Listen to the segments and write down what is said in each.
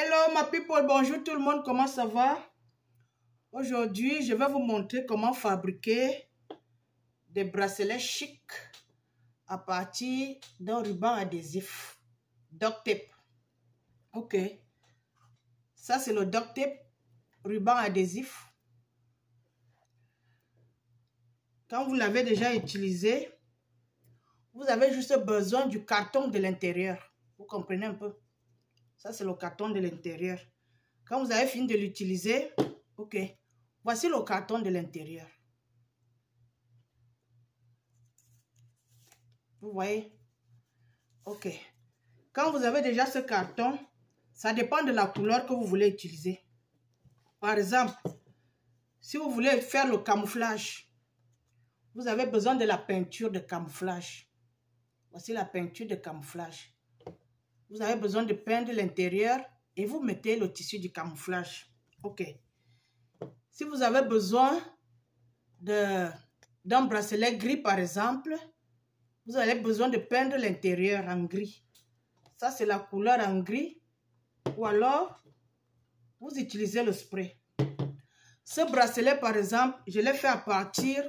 Hello ma people, bonjour tout le monde, comment ça va? Aujourd'hui, je vais vous montrer comment fabriquer des bracelets chics à partir d'un ruban adhésif, duct tape. Ok, ça c'est le duct tape, ruban adhésif. Quand vous l'avez déjà utilisé, vous avez juste besoin du carton de l'intérieur. Vous comprenez un peu? Ça c'est le carton de l'intérieur. Quand vous avez fini de l'utiliser, ok, voici le carton de l'intérieur. Vous voyez? Ok. Quand vous avez déjà ce carton, ça dépend de la couleur que vous voulez utiliser. Par exemple, si vous voulez faire le camouflage, vous avez besoin de la peinture de camouflage. Voici la peinture de camouflage. Vous avez besoin de peindre l'intérieur et vous mettez le tissu du camouflage. Ok. Si vous avez besoin d'un bracelet gris, par exemple, vous avez besoin de peindre l'intérieur en gris. Ça, c'est la couleur en gris. Ou alors, vous utilisez le spray. Ce bracelet, par exemple, je l'ai fait à partir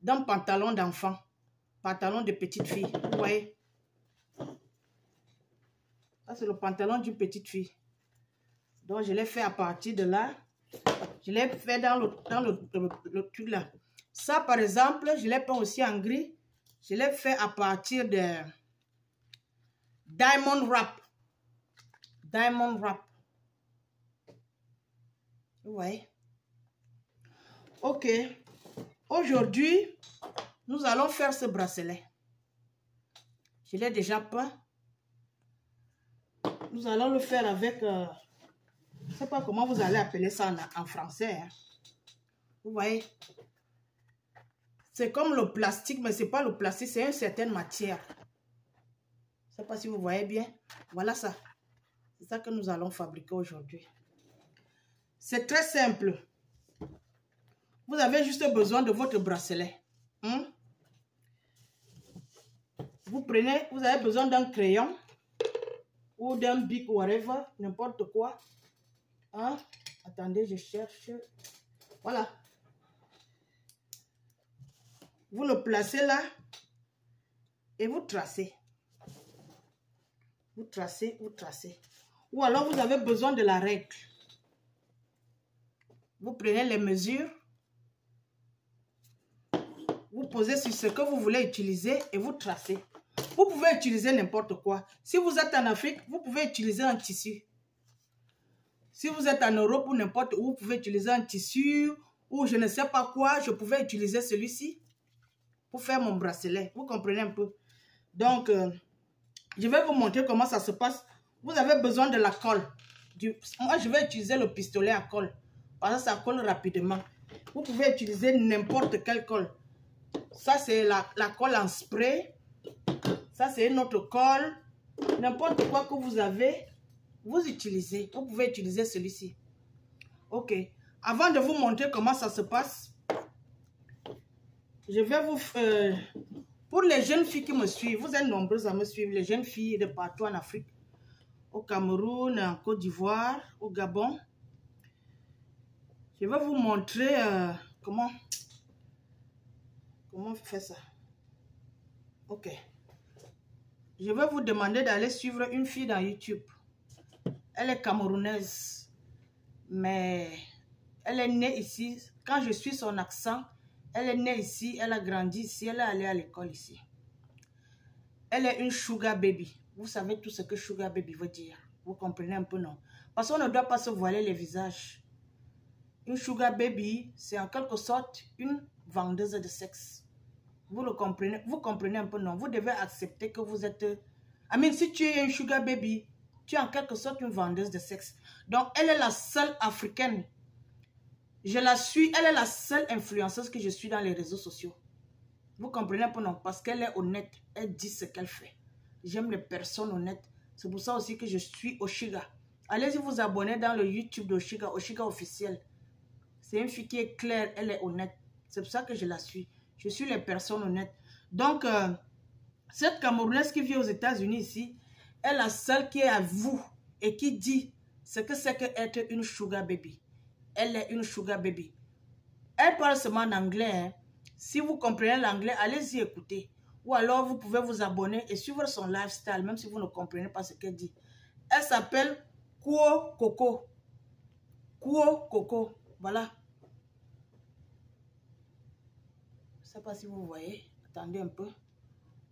d'un pantalon d'enfant. Pantalon de petite fille. Vous voyez? Ça, c'est le pantalon d'une petite fille. Donc, je l'ai fait à partir de là. Je l'ai fait dans le truc là. Ça, par exemple, je l'ai peint aussi en gris. Je l'ai fait à partir de Diamond Wrap. Diamond Wrap. Vous voyez? Ok. Aujourd'hui, nous allons faire ce bracelet. Je l'ai déjà peint. Nous allons le faire avec... je ne sais pas comment vous allez appeler ça en français. Hein. Vous voyez? C'est comme le plastique, mais ce n'est pas le plastique, c'est une certaine matière. Je ne sais pas si vous voyez bien. Voilà ça. C'est ça que nous allons fabriquer aujourd'hui. C'est très simple. Vous avez juste besoin de votre bracelet. Vous avez besoin d'un crayon ou d'un bic, whatever, n'importe quoi. Attendez, je cherche. Voilà. Vous le placez là et vous tracez. Vous tracez, vous tracez. Ou alors vous avez besoin de la règle. Vous prenez les mesures. Vous posez sur ce que vous voulez utiliser et vous tracez. Vous pouvez utiliser n'importe quoi. Si vous êtes en Afrique, vous pouvez utiliser un tissu. Si vous êtes en Europe ou n'importe où, vous pouvez utiliser un tissu ou je ne sais pas quoi. Je pouvais utiliser celui-ci pour faire mon bracelet. Vous comprenez un peu? Donc, je vais vous montrer comment ça se passe. Vous avez besoin de la colle. Moi, je vais utiliser le pistolet à colle. Parce que ça colle rapidement. Vous pouvez utiliser n'importe quelle colle. Ça, c'est la colle en spray. Ça, c'est une autre colle. N'importe quoi que vous avez, vous utilisez. Vous pouvez utiliser celui-ci. Ok. Avant de vous montrer comment ça se passe, je vais vous... pour les jeunes filles qui me suivent, vous êtes nombreuses à me suivre, les jeunes filles de partout en Afrique, au Cameroun, en Côte d'Ivoire, au Gabon. Je vais vous montrer comment faire ça. Ok. Je vais vous demander d'aller suivre une fille dans YouTube. Elle est camerounaise, mais elle est née ici. Quand je suis son accent, elle est née ici, elle a grandi ici, elle est allée à l'école ici. Elle est une sugar baby. Vous savez tout ce que sugar baby veut dire. Vous comprenez un peu, non? Parce qu'on ne doit pas se voiler les visages. Une sugar baby, c'est en quelque sorte une vendeuse de sexe. Vous le comprenez? Vous comprenez un peu, non? Vous devez accepter que vous êtes... si tu es une sugar baby, tu es en quelque sorte une vendeuse de sexe. Donc, elle est la seule africaine. Je la suis, elle est la seule influenceuse que je suis dans les réseaux sociaux. Vous comprenez un peu, non? Parce qu'elle est honnête. Elle dit ce qu'elle fait. J'aime les personnes honnêtes. C'est pour ça aussi que je suis Oshiga. Allez-y vous abonner dans le YouTube d'Oshiga, Oshiga officiel. C'est une fille qui est claire, elle est honnête. C'est pour ça que je la suis. Je suis les personnes honnêtes. Donc, cette Camerounaise qui vit aux États-Unis ici, est la seule qui est à vous et qui dit ce que c'est qu'être une sugar baby. Elle est une sugar baby. Elle parle seulement en anglais. Hein. Si vous comprenez l'anglais, allez-y écouter. Ou alors, vous pouvez vous abonner et suivre son lifestyle, même si vous ne comprenez pas ce qu'elle dit. Elle s'appelle Kuo Coco. Kuo Coco. Voilà. Je ne sais pas si vous voyez. Attendez un peu.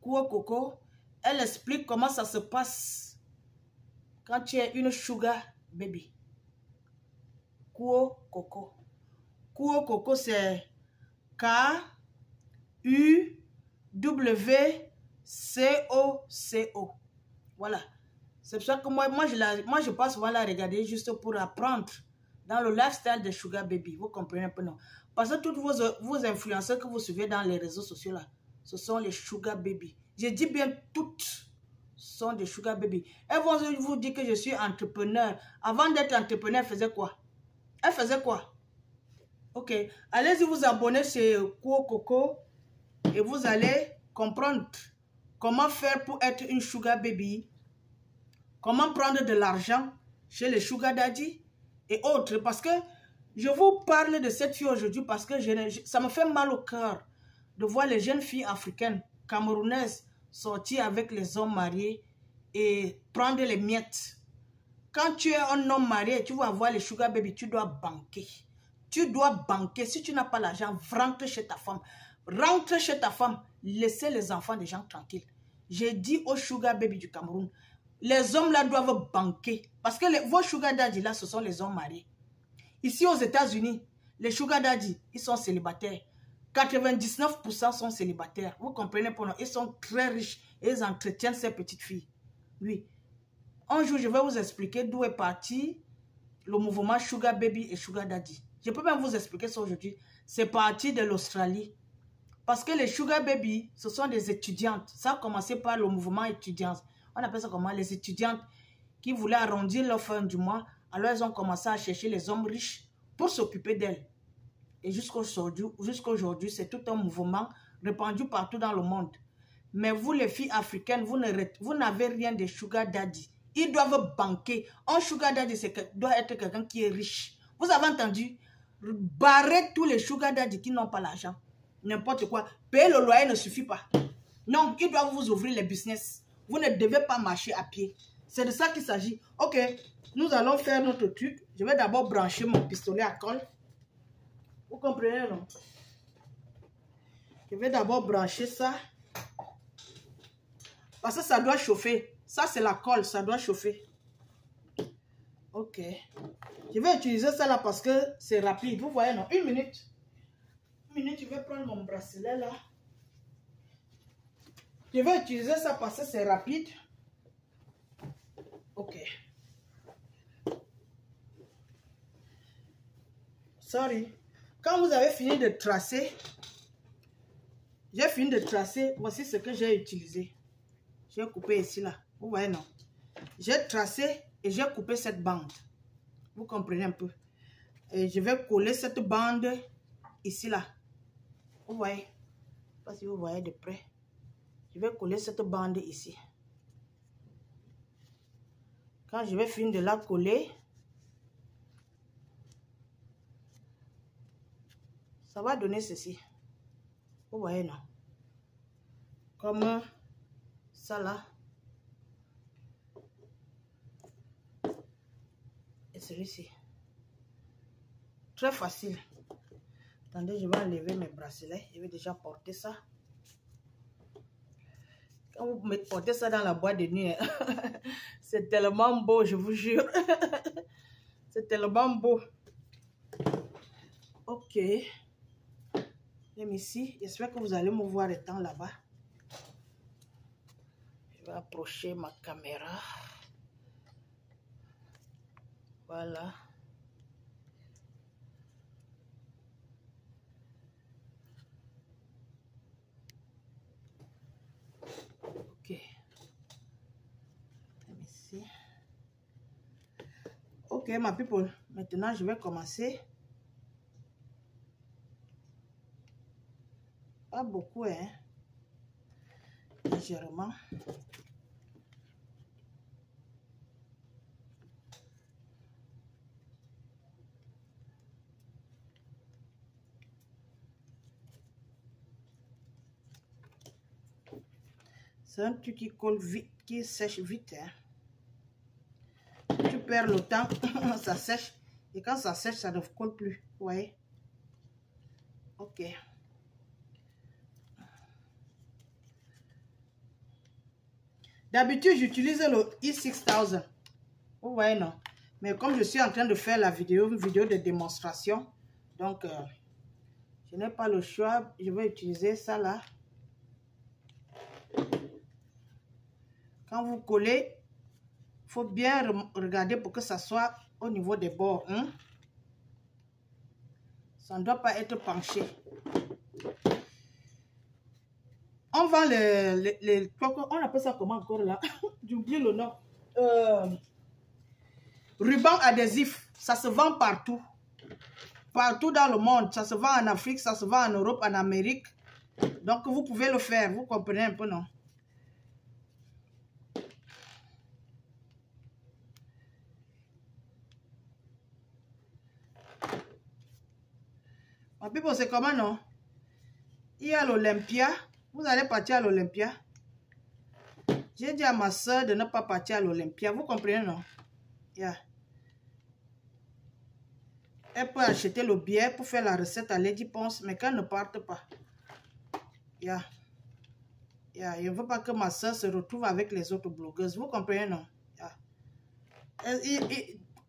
Kuo Coco. Elle explique comment ça se passe quand tu es une sugar baby. Kuo Coco. Kuo Coco, c'est K-U-W-C-O-C-O. Voilà. C'est pour ça que moi je passe souvent la regarder juste pour apprendre dans le lifestyle de sugar baby. Vous comprenez un peu, non? Parce que toutes vos influenceurs que vous suivez dans les réseaux sociaux là, ce sont les sugar baby. Je dis bien toutes sont des sugar baby. Elles vont vous dire que je suis entrepreneur. Avant d'être entrepreneur, elle faisait quoi? Elle faisait quoi? Ok. Allez-y vous abonner chez Kuo Coco et vous allez comprendre comment faire pour être une sugar baby. Comment prendre de l'argent chez les sugar daddy et autres. Parce que je vous parle de cette fille aujourd'hui parce que ça me fait mal au cœur de voir les jeunes filles africaines, camerounaises, sortir avec les hommes mariés et prendre les miettes. Quand tu es un homme marié, tu vas avoir les sugar baby, tu dois banquer. Tu dois banquer. Si tu n'as pas l'argent, rentre chez ta femme. Rentre chez ta femme. Laissez les enfants des gens tranquilles. J'ai dit aux sugar baby du Cameroun, les hommes là doivent banquer. Parce que vos sugar daddy là, ce sont les hommes mariés. Ici aux États-Unis, les sugar daddy, ils sont célibataires. 99% sont célibataires. Vous comprenez pour nous? Ils sont très riches et ils entretiennent ces petites filles. Oui. Un jour, je vais vous expliquer d'où est parti le mouvement sugar baby et sugar daddy. Je peux même vous expliquer ça aujourd'hui. C'est parti de l'Australie. Parce que les sugar baby, ce sont des étudiantes. Ça a commencé par le mouvement étudiant. On appelle ça comment? Les étudiantes qui voulaient arrondir leur fin du mois. Alors, elles ont commencé à chercher les hommes riches pour s'occuper d'elles. Et jusqu'à aujourd'hui, c'est tout un mouvement répandu partout dans le monde. Mais vous, les filles africaines, vous n'avez rien de sugar daddy. Ils doivent banquer. Un sugar daddy, doit être quelqu'un qui est riche. Vous avez entendu? Barrez tous les sugar daddy qui n'ont pas l'argent. N'importe quoi. Payer le loyer ne suffit pas. Non, ils doivent vous ouvrir les business. Vous ne devez pas marcher à pied. C'est de ça qu'il s'agit. Ok, nous allons faire notre truc. Je vais d'abord brancher mon pistolet à colle. Vous comprenez, non? Je vais d'abord brancher ça. Parce que ça doit chauffer. Ça, c'est la colle. Ça doit chauffer. Ok. Je vais utiliser ça là parce que c'est rapide. Vous voyez, non? Une minute. Une minute, je vais prendre mon bracelet là. Je vais utiliser ça parce que c'est rapide. Ok. Sorry. Quand vous avez fini de tracer, j'ai fini de tracer. Voici ce que j'ai utilisé. J'ai coupé ici là. Vous voyez, non? J'ai tracé et j'ai coupé cette bande. Vous comprenez un peu? Et je vais coller cette bande ici là. Vous voyez? Je ne sais pas si vous voyez de près. Je vais coller cette bande ici. Quand je vais finir de la coller, ça va donner ceci. Vous voyez, non? Comme ça là. Et celui-ci. Très facile. Attendez, je vais enlever mes bracelets. Je vais déjà porter ça. Quand vous portez ça dans la boîte de nuit, c'est tellement beau, je vous jure. C'est tellement beau. Ok. Même ici, j'espère que vous allez me voir étant là-bas. Je vais approcher ma caméra. Voilà. Ok. Ici. Ok, ma people. Maintenant, je vais commencer. Pas beaucoup, hein. Légèrement. C'est un truc qui colle vite, qui sèche vite. Hein. Tu perds le temps, ça sèche. Et quand ça sèche, ça ne colle plus. Vous voyez? Ok. D'habitude, j'utilise le E6000. Vous voyez, non? Mais comme je suis en train de faire la vidéo, une vidéo de démonstration, donc je n'ai pas le choix. Je vais utiliser ça là. Quand vous collez, il faut bien regarder pour que ça soit au niveau des bords. Hein? Ça ne doit pas être penché. On vend les on appelle ça comment encore là? J'ai oublié le nom. Ruban adhésif. Ça se vend partout. Partout dans le monde. Ça se vend en Afrique, ça se vend en Europe, en Amérique. Donc vous pouvez le faire. Vous comprenez un peu, non? Et puis c'est comment, non? Il y a l'Olympia. Vous allez partir à l'Olympia. J'ai dit à ma soeur de ne pas partir à l'Olympia. Vous comprenez, non? Yeah. Elle peut acheter le billet pour faire la recette à Lady Ponce, mais qu'elle ne parte pas. Yeah. Yeah. Je ne veux pas que ma soeur se retrouve avec les autres blogueuses. Vous comprenez, non? Yeah.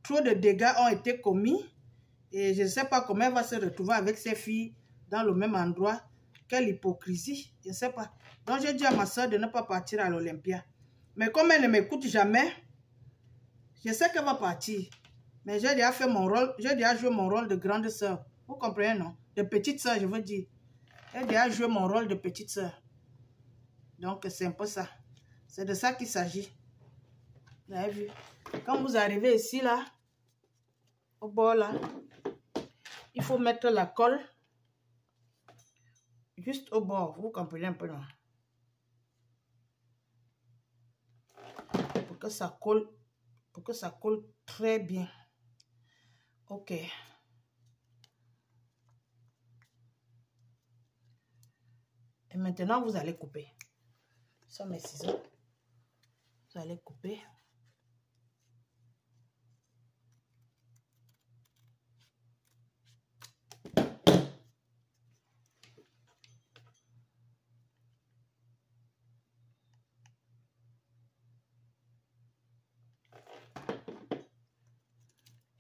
Trop de dégâts ont été commis. Et je ne sais pas comment elle va se retrouver avec ses filles dans le même endroit. Quelle hypocrisie. Je ne sais pas. Donc, j'ai dit à ma soeur de ne pas partir à l'Olympia. Mais comme elle ne m'écoute jamais, je sais qu'elle va partir. Mais j'ai déjà fait mon rôle. J'ai déjà joué mon rôle de grande soeur. Vous comprenez, non? De petite soeur, je veux dire. J'ai déjà joué mon rôle de petite soeur. Donc, c'est un peu ça. C'est de ça qu'il s'agit. Vous avez vu? Quand vous arrivez ici, là, au bord, là, il faut mettre la colle juste au bord. Vous comprenez un peu, non? Pour que ça colle très bien. Ok. Et maintenant, vous allez couper. Ce sont mes ciseaux. Vous allez couper.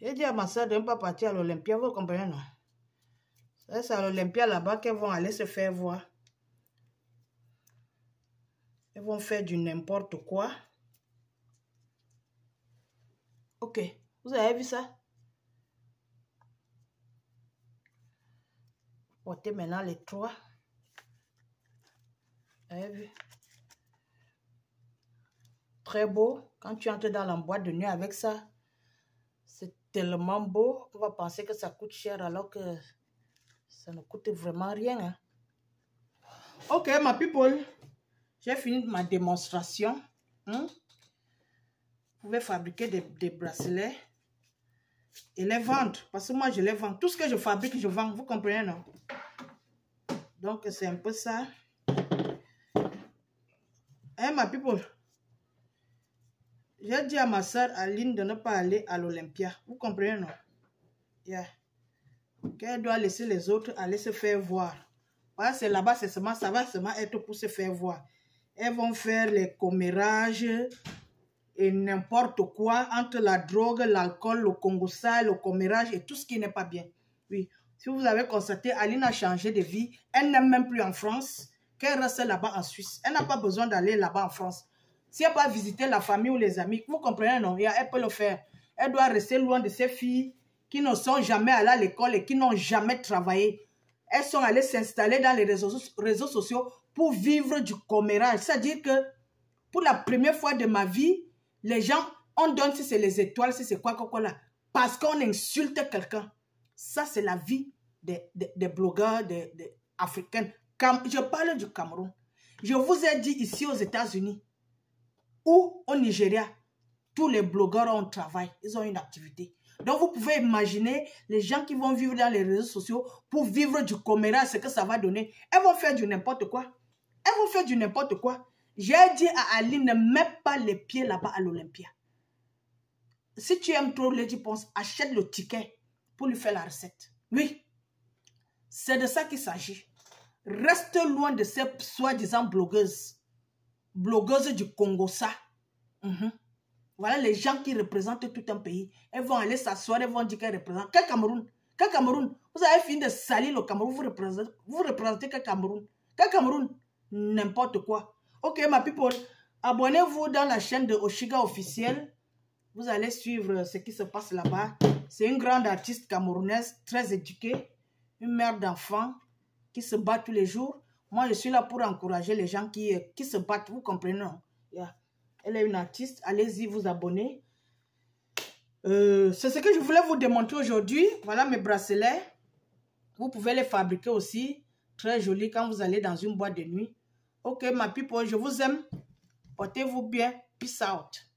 J'ai dit à ma soeur de ne pas partir à l'Olympia, vous comprenez, non? C'est à l'Olympia là-bas qu'elles vont aller se faire voir. Elles vont faire du n'importe quoi. Ok, vous avez vu ça? Portez maintenant les trois. Vous avez vu? Très beau. Quand tu entres dans la boîte de nuit avec ça, c'est tellement beau. On va penser que ça coûte cher alors que ça ne coûte vraiment rien. Hein? Ok, ma people. J'ai fini ma démonstration. Vous pouvez fabriquer des bracelets et les vendre. Parce que moi, je les vends. Tout ce que je fabrique, je vends. Vous comprenez, non? Donc, c'est un peu ça. Hein, ma people? J'ai dit à ma soeur Aline de ne pas aller à l'Olympia. Vous comprenez, non? Yeah. Qu'elle doit laisser les autres aller se faire voir. Voilà, c'est là-bas, ça va seulement être pour se faire voir. Elles vont faire les commérages et n'importe quoi entre la drogue, l'alcool, le congossa, le commérage et tout ce qui n'est pas bien. Oui. Si vous avez constaté, Aline a changé de vie. Elle n'est même plus en France. Qu'elle reste là-bas en Suisse. Elle n'a pas besoin d'aller là-bas en France. Si elle n'a pas visité la famille ou les amis, vous comprenez, non? Elle peut le faire. Elle doit rester loin de ses filles qui ne sont jamais allées à l'école et qui n'ont jamais travaillé. Elles sont allées s'installer dans les réseaux sociaux pour vivre du commérage. C'est-à-dire que pour la première fois de ma vie, les gens, on donne si c'est les étoiles, si c'est quoi là, parce qu'on insulte quelqu'un. Ça, c'est la vie des blogueurs africains. Je parle du Cameroun. Je vous ai dit ici aux États-Unis ou au Nigeria, tous les blogueurs ont un travail, ils ont une activité. Donc, vous pouvez imaginer les gens qui vont vivre dans les réseaux sociaux pour vivre du commérage, ce que ça va donner. Elles vont faire du n'importe quoi. Elles vont faire du n'importe quoi. J'ai dit à Ali, ne mets pas les pieds là-bas à l'Olympia. Si tu aimes trop Lady Ponce, achète le ticket pour lui faire la recette. Oui, c'est de ça qu'il s'agit. Reste loin de ces soi-disant blogueuses. Blogueuses du Congo, ça. Voilà les gens qui représentent tout un pays. Elles vont aller s'asseoir, elles vont dire qu'elles représentent. Quel Cameroun? Quel Cameroun? Vous avez fini de salir le Cameroun, vous représentez quel Cameroun? Quel Cameroun? N'importe quoi. Ok, ma people, abonnez-vous dans la chaîne de Oshiga officiel. Vous allez suivre ce qui se passe là-bas. C'est une grande artiste camerounaise, très éduquée, une mère d'enfants qui se bat tous les jours. Moi, je suis là pour encourager les gens qui se battent, vous comprenez, non? Yeah. Elle est une artiste, allez-y vous abonner. C'est ce que je voulais vous démontrer aujourd'hui. Voilà mes bracelets. Vous pouvez les fabriquer aussi. Très jolis quand vous allez dans une boîte de nuit. Ok, ma people, je vous aime. Portez-vous bien. Peace out.